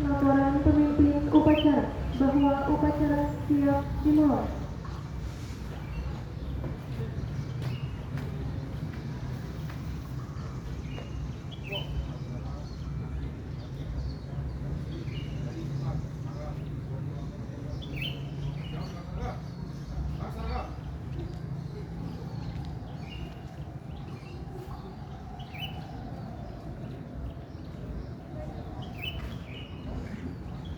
Laporan pemimpin upacara bahwa upacara siap dimulai.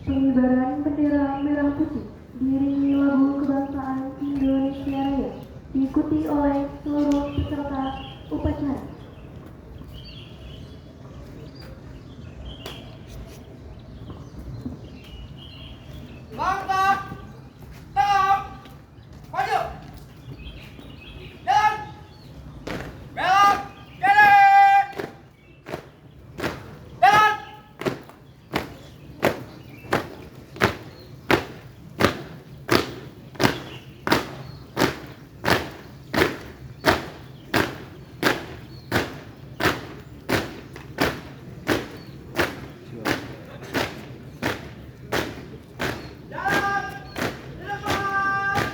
Pengibaran bendera merah putih diiringi lagu kebangsaan Indonesia Raya diikuti oleh seluruh peserta upacara. Langkah, tetap, maju, jalan, belok, kiri, jalan. Jalan, di depan.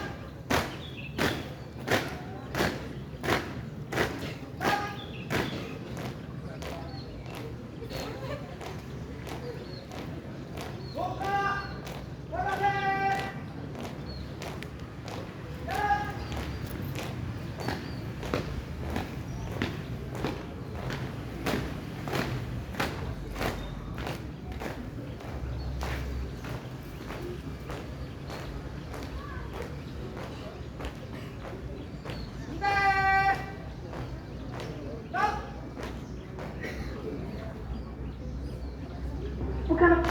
Buka, bagasi. Jalan. Berhenti. Stop. Bukan.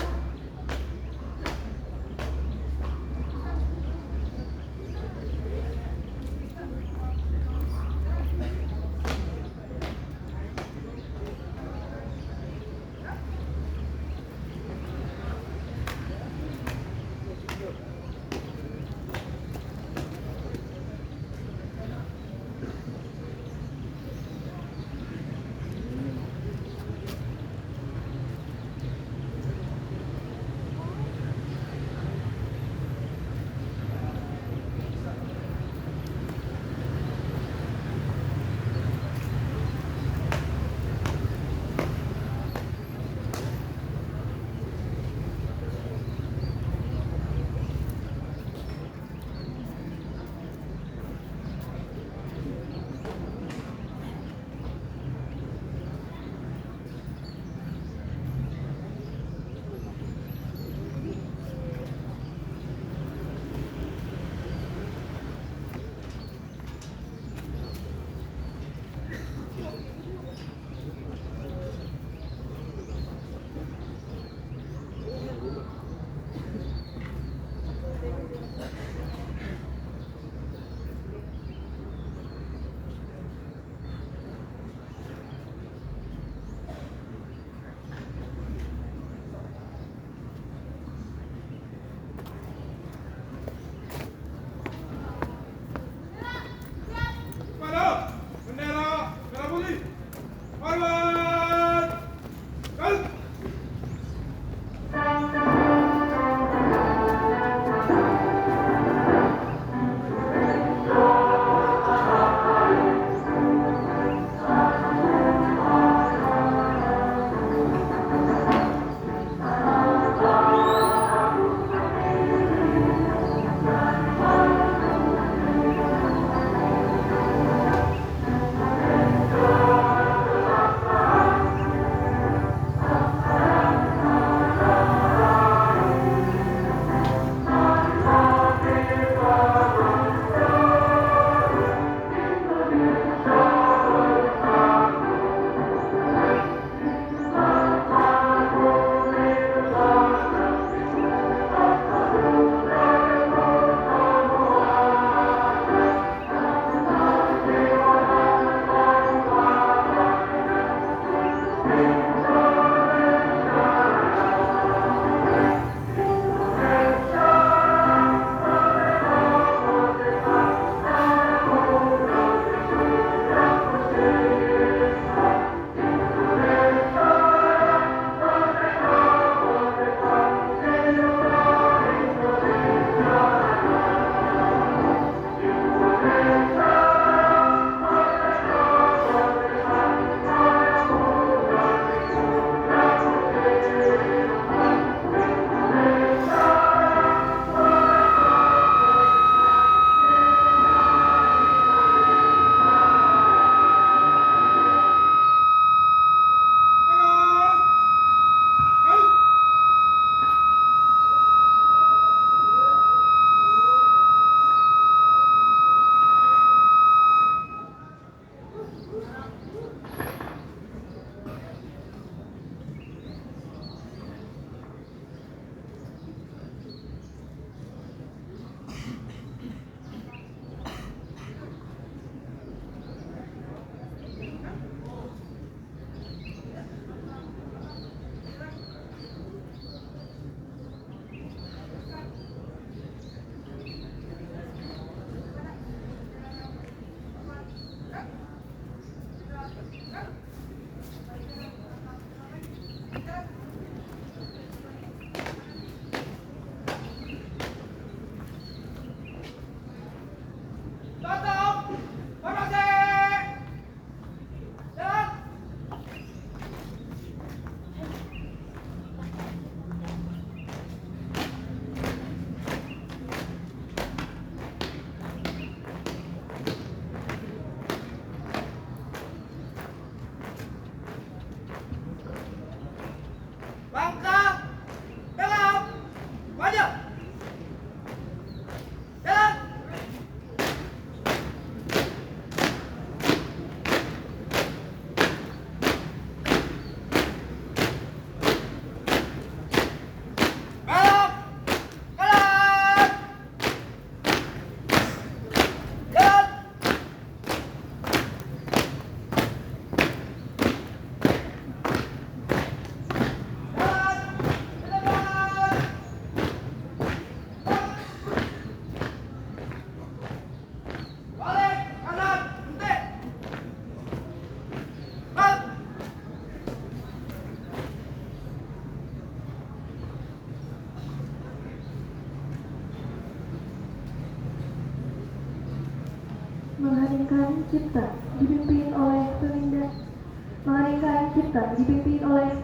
Cipta dipimpin oleh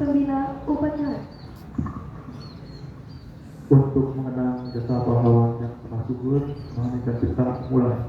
pembina upacara. Untuk mengenang jasa pahlawan yang telah gugur, Mengheningkan Cipta mulai.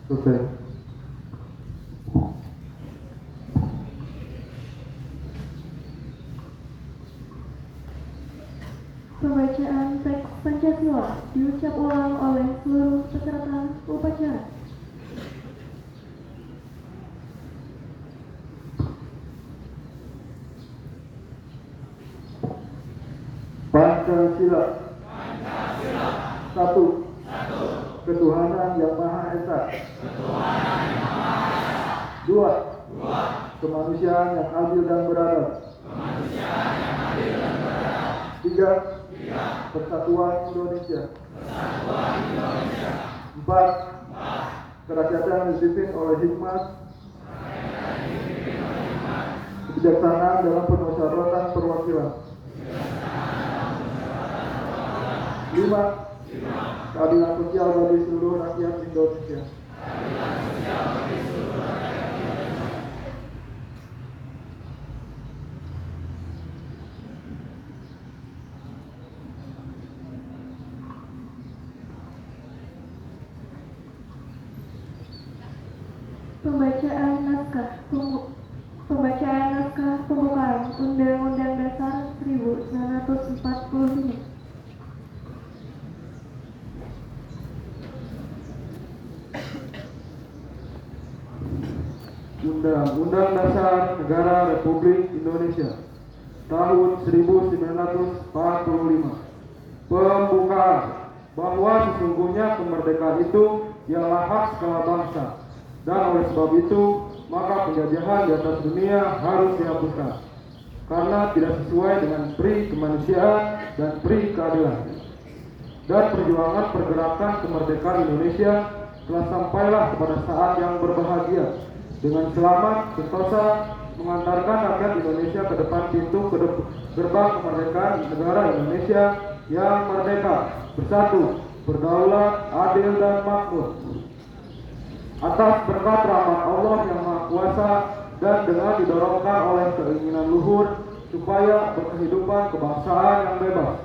Selesai. Pembacaan teks Pancasila diucap ulang oleh seluruh peserta upacara. Pancasila. Satu. Ketuhanan yang Maha Esa. Dua. Kemanusiaan yang adil dan beradab. Tiga. Persatuan Indonesia. Empat. Kerakyatan dipimpin oleh hikmat, kebijaksanaan dalam permusyawaratan perwakilan. Lima. Keadilan sosial bagi seluruh rakyat Indonesia. Pembacaan naskah pembukaan Undang-Undang Dasar 1945. Undang-Undang Dasar Negara Republik Indonesia tahun 1945. Pembukaan bahwa sesungguhnya kemerdekaan itu ialah hak segala bangsa, dan oleh sebab itu maka penjajahan di atas dunia harus dihapuskan karena tidak sesuai dengan pri kemanusiaan dan pri keadilan. Dan perjuangan pergerakan kemerdekaan Indonesia telah sampailah kepada saat yang berbahagia dengan selamat sentosa mengantarkan rakyat Indonesia ke depan pintu gerbang kemerdekaan negara Indonesia yang merdeka, bersatu, berdaulat, adil dan makmur. Atas berkat rahmat Allah yang Maha Kuasa dan dengan didorongkan oleh keinginan luhur supaya berkehidupan kebangsaan yang bebas,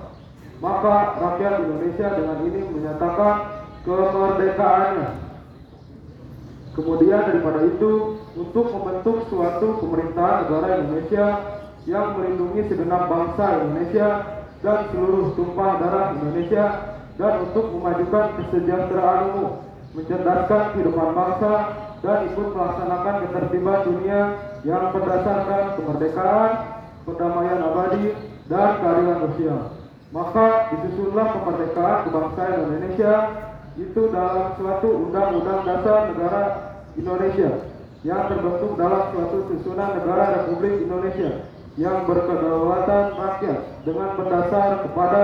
maka rakyat Indonesia dengan ini menyatakan kemerdekaannya. Kemudian daripada itu, untuk membentuk suatu pemerintahan negara Indonesia yang melindungi segenap bangsa Indonesia dan seluruh tumpah darah Indonesia, dan untuk memajukan kesejahteraan umum, mencerdaskan kehidupan bangsa, dan ikut melaksanakan ketertiban dunia yang berdasarkan kemerdekaan, perdamaian abadi, dan keadilan sosial. Maka disusunlah kemerdekaan kebangsaan Indonesia itu dalam suatu undang-undang dasar negara Indonesia yang terbentuk dalam suatu susunan negara Republik Indonesia yang berkedaulatan rakyat dengan berdasar kepada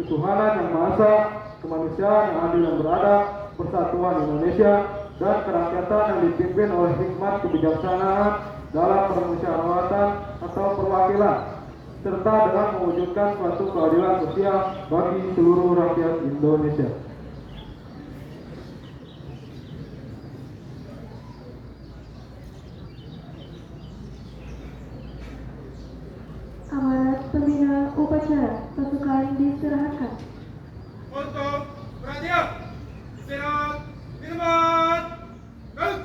ketuhanan yang maha esa, kemanusiaan yang adil dan beradab, persatuan Indonesia, dan kerakyatan yang dipimpin oleh hikmat kebijaksanaan dalam permusyawaratan atau perwakilan, serta dengan mewujudkan suatu keadilan sosial bagi seluruh rakyat Indonesia. Amanat pembinaan upacara pasukan diserahkan. Untuk perhatian, istirahat, minuman, dan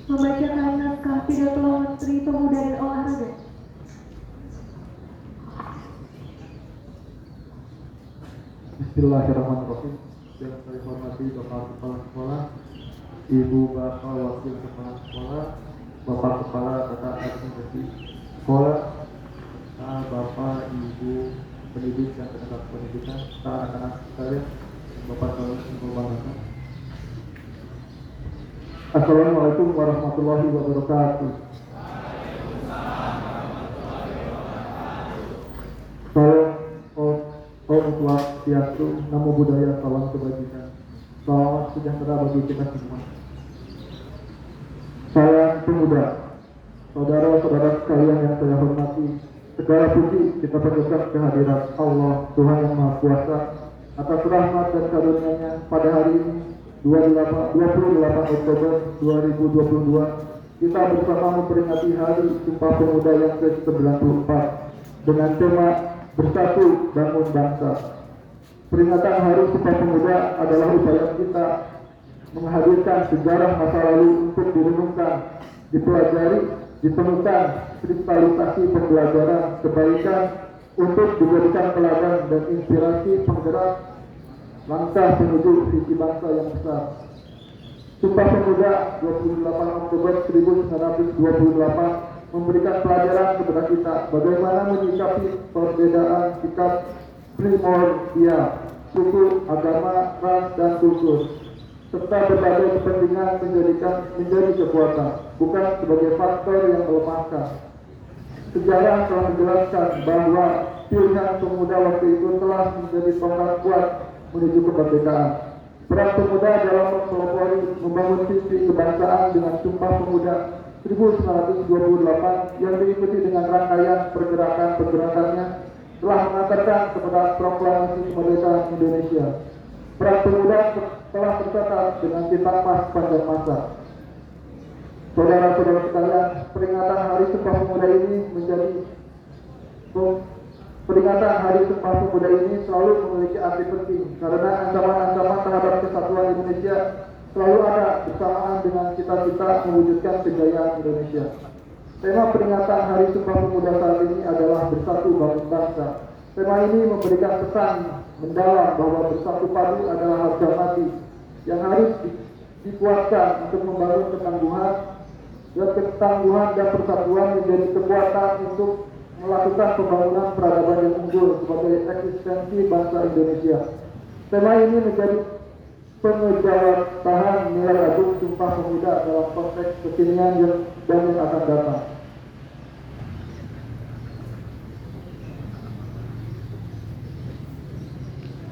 Membacakan naskah pidato Menteri Pemuda dan Olahraga. Bismillahirrahmanirrahim. Yang saya hormati Bapak Kepala Sekolah, Ibu Bapak Wakil Kepala Sekolah, Bapak Kepala Tata Administrasi Sekolah, Bapak Ibu pendidik dan tenaga pendidikan, anak-anak sekalian, Bapak Bapak. Assalamualaikum warahmatullahi wabarakatuh. Salam Om Swastiastu, Namo Buddhaya, salam kebajikan. Selamat sejahtera bagi kita semua. Salam pemuda, saudara-saudara sekalian yang saya hormati, segala puji kita panjatkan kehadirat Allah Tuhan yang Maha Kuasa atas rahmat dan karunia-Nya pada hari ini 28 Oktober 2022 kita bersama memperingati Hari Sumpah Pemuda yang ke-94 dengan tema Bersatu Bangun Bangsa. Peringatan Hari Sumpah Pemuda adalah upaya kita menghadirkan sejarah masa lalu untuk direnungkan, dipelajari, ditemukan kristalisasi pembelajaran kebaikan untuk dijadikan teladan dan inspirasi penggerak langkah menuju visi bangsa yang besar. Sumpah Pemuda 28 Oktober 1928 memberikan pelajaran kepada kita bagaimana menyikapi perbedaan sikap primordial, suku, agama, ras, dan kultur, serta berbagai kepentingan menjadi kekuatan, bukan sebagai faktor yang melemahkan. Sejarah telah menjelaskan bahwa pilihan pemuda waktu itu telah menjadi tonggak kuat menuju kemerdekaan. Peran pemuda dalam mempelopori membangun visi kebangsaan dengan Sumpah Pemuda 1928 yang diikuti dengan rangkaian pergerakan-pergerakannya telah mengantarkan kepada proklamasi kemerdekaan Indonesia. Peran pemuda telah tercatat dengan tinta emas sepanjang masa. Saudara-saudara sekalian, peringatan Hari Sumpah Pemuda ini selalu memiliki arti penting karena ancaman-ancaman terhadap kesatuan Indonesia selalu ada bersamaan dengan cita-cita mewujudkan kejayaan Indonesia. Tema peringatan Hari Sumpah Pemuda saat ini adalah Bersatu Bangun Bangsa. Tema ini memberikan pesan mendalam bahwa bersatu padu adalah harga mati yang harus dikuatkan untuk membangun ketangguhan dan persatuan menjadi kekuatan untuk melakukan pembangunan peradaban yang unggul sebagai eksistensi bangsa Indonesia. Tema ini menjadi pengejawantahan nilai agung Sumpah Pemuda dalam konteks kekinian dan yang akan datang.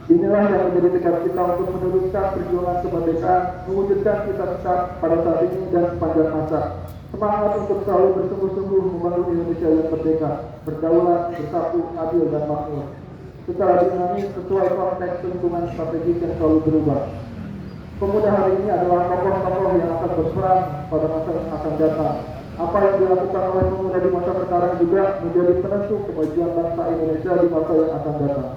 Inilah yang menjadi tekad kita untuk meneruskan perjuangan kemerdekaan, mewujudkan cita-cita pada saat ini dan sepanjang masa. Semangat untuk selalu bersungguh-sungguh membangun Indonesia yang merdeka, berdaulat, bersatu, adil, dan makmur. Secara dinamis sesuai konteks lingkungan strategis yang selalu berubah. Pemuda hari ini adalah tokoh-tokoh yang akan berperan pada masa yang akan datang. Apa yang dilakukan oleh pemuda di masa sekarang juga menjadi penentu kemajuan bangsa Indonesia di masa yang akan datang.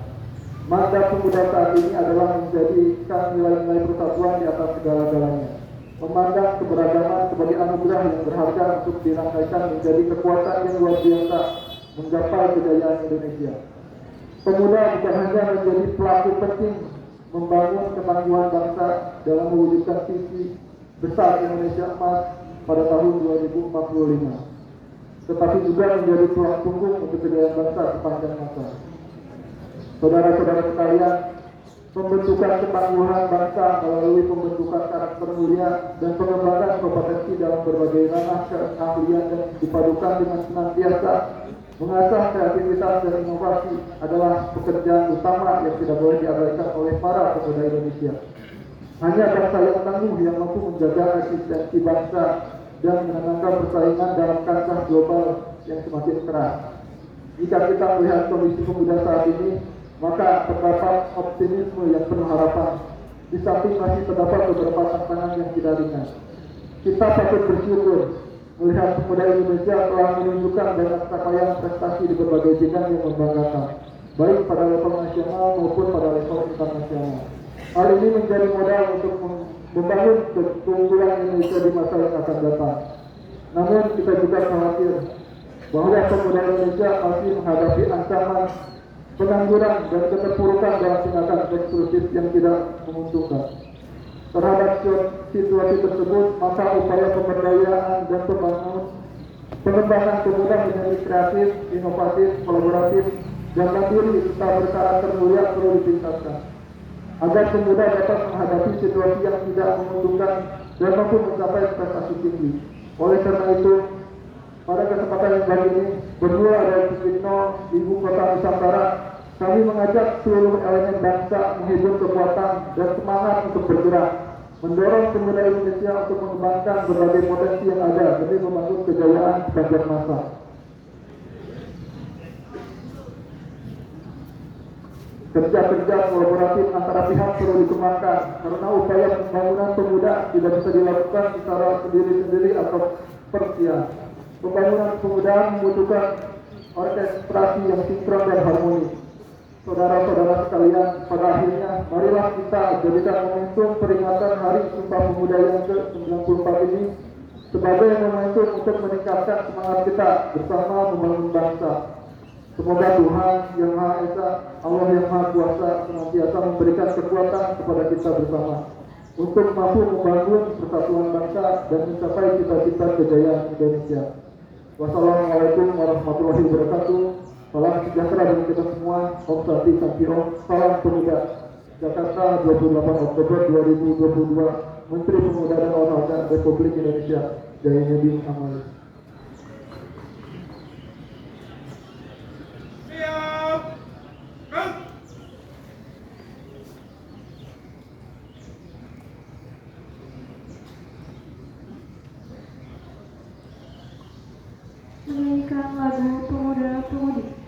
Mandat pemuda saat ini adalah menjadikan nilai-nilai persatuan di atas segala-galanya. Memandang keberagaman sebagai anugerah yang berharga untuk dirangkaikan menjadi kekuatan yang luar biasa menggapai kejayaan Indonesia. Pemuda bukan hanya menjadi pelaku penting membangun kemampuan bangsa dalam mewujudkan visi besar Indonesia Emas pada tahun 2045, tetapi juga menjadi tulang punggung untuk kejayaan bangsa sepanjang masa. Saudara-saudara sekalian, pembentukan ketangguhan bangsa melalui pembentukan karakter mulia dan pengembangan kompetensi dalam berbagai ranah keahlian dan dipadukan dengan senantiasa mengasah kreativitas dan inovasi adalah pekerjaan utama yang tidak boleh diabaikan oleh para pemuda Indonesia. Hanya bangsa yang tangguh yang mampu menjaga eksistensi bangsa dan menenangkan persaingan dalam kancah global yang semakin keras. Jika kita melihat kondisi pemuda saat ini, maka terdapat optimisme yang penuh harapan. Di samping masih terdapat beberapa tantangan yang tidak ringan. Kita patut bersyukur melihat pemuda Indonesia telah menunjukkan banyak capaian prestasi di berbagai bidang yang membanggakan, baik pada level nasional maupun pada level internasional. Hal ini menjadi modal untuk membangun keunggulan Indonesia di masa yang akan datang. Namun kita juga khawatir bahwa pemuda Indonesia masih menghadapi ancaman pengangguran dan keterpurukan dalam tindakan eksklusif yang tidak menguntungkan. Terhadap situasi tersebut, maka upaya pemberdayaan dan pengembangan pemuda menjadi kreatif, inovatif, kolaboratif, dan mandiri serta berkarakter mulia perlu ditingkatkan agar pemuda dapat menghadapi situasi yang tidak menguntungkan dan mampu mencapai prestasi tinggi. Oleh karena itu, pada kesempatan yang kali ini, berdua dari Kusino, Ibu Kota Nusantara, kami mengajak seluruh elemen bangsa menghibur kekuatan dan semangat untuk bergerak, mendorong pemuda Indonesia untuk mengembangkan berbagai potensi yang ada demi membangun kejayaan sepanjang masa. Kerja-kerja kolaboratif antara pihak perlu dikembangkan karena upaya pembangunan pemuda tidak bisa dilakukan secara sendiri-sendiri atau parsial. Pembangunan pemuda membutuhkan orkestrasi yang sinkron dan harmonis. Saudara-saudara sekalian, pada akhirnya marilah kita jadikan momentum peringatan Hari Sumpah Pemuda yang ke-94 ini sebagai momentum untuk meningkatkan semangat kita bersama membangun bangsa. Semoga Tuhan Yang Maha Esa, Allah Yang Maha Kuasa senantiasa memberikan kekuatan kepada kita bersama untuk mampu membangun persatuan bangsa dan mencapai cita-cita kejayaan Indonesia. Wassalamualaikum warahmatullahi wabarakatuh. Salam sejahtera bagi kita semua. Om Santi Santi Om. Salam Pemuda. Jakarta, 28 Oktober 2022. Menteri Pemuda dan Olahraga Republik Indonesia, Zainuddin Amali. Siap. Kan. Menyanyikan lagu Pemuda-Pemudi.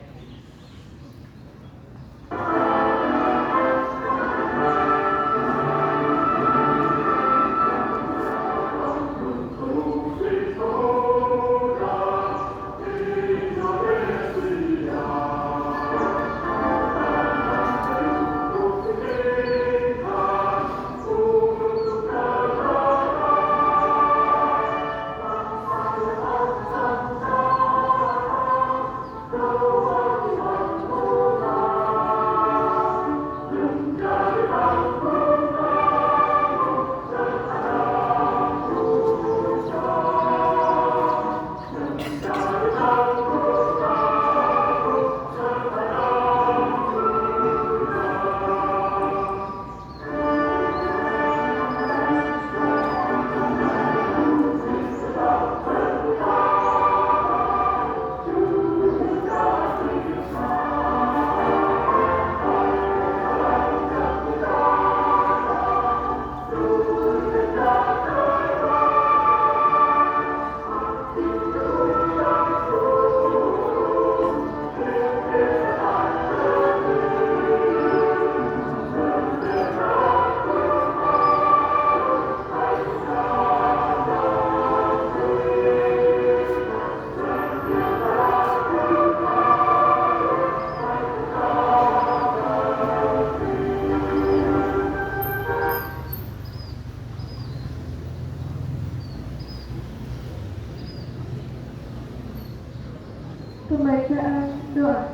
Pembacaan doa.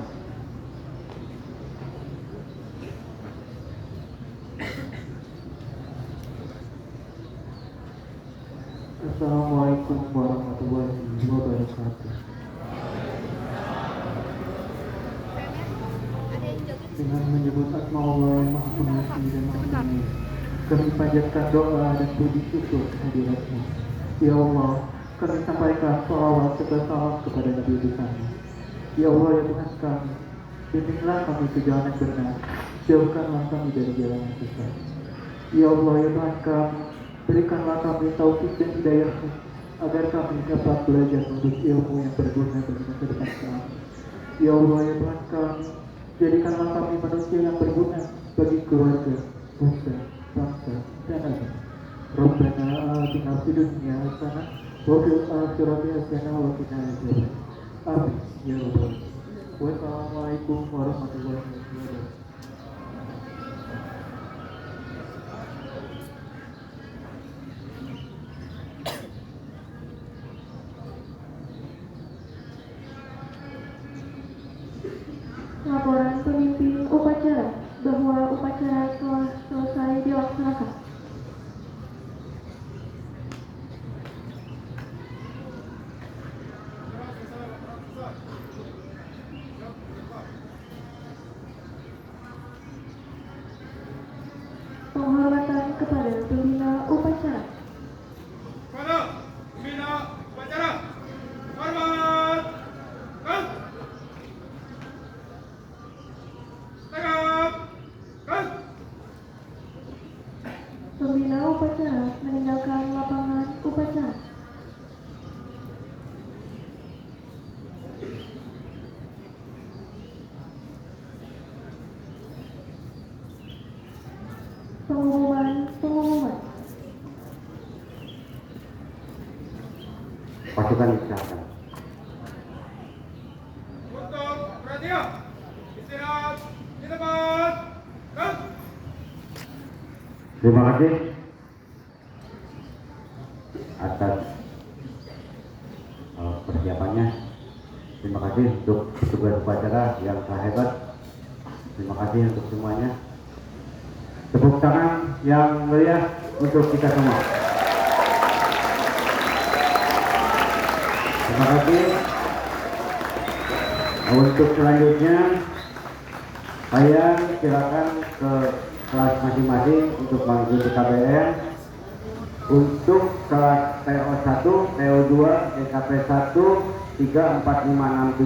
Assalamualaikum warahmatullahi wabarakatuh. Ada yang joget dengan menyebut asma Allah yang Maha Pengasih dan Maha Penyayang. Kami panjatkan doa dan puji syukur kehadirat-Mu. Ya Allah, kami sampaikan sholawat serta salam kepada Nabi kami. Ya Allah, ya Tuhan kami, bimbinglah kami ke jalan yang benar, jauhkanlah kami dari jalan yang sesat. Ya Allah, ya Tuhan kami, berikanlah kami taufik dan hidayah-Mu, agar kami dapat belajar menuntut ilmu yang berguna bagi masa depan kami. Ya Allah, ya Tuhan kami, jadikanlah kami manusia yang berguna bagi keluarga, bangsa, dan agama. Rabbana atina fid dunya hasanah wa fil akhirati hasanah wa qina adzabannar. Amin ya rabbal alamin. Wassalamualaikum warahmatullahi wabarakatuh. Laporan pemimpin upacara bahwa upacara telah selesai dilaksanakan. Penghormatan kepada pembina upacara. Kepada pembina upacara. Hormat. Kan. Tegap. Kan. Pembina upacara meninggalkan lapangan upacara. Pengumuman. Pasukan istirahat. Untuk perhatian. Istirahat di tempat. Kan. Terima kasih atas persiapannya. Terima kasih untuk petugas upacara yang telah hebat. Terima kasih untuk semuanya. Tepuk tangan yang meriah untuk kita semua. Terima kasih. Untuk selanjutnya, saya silakan ke kelas masing-masing untuk mengikuti KBM. Untuk kelas TO1, TO2, TKP 1, 3, 4, 5, 6, 7.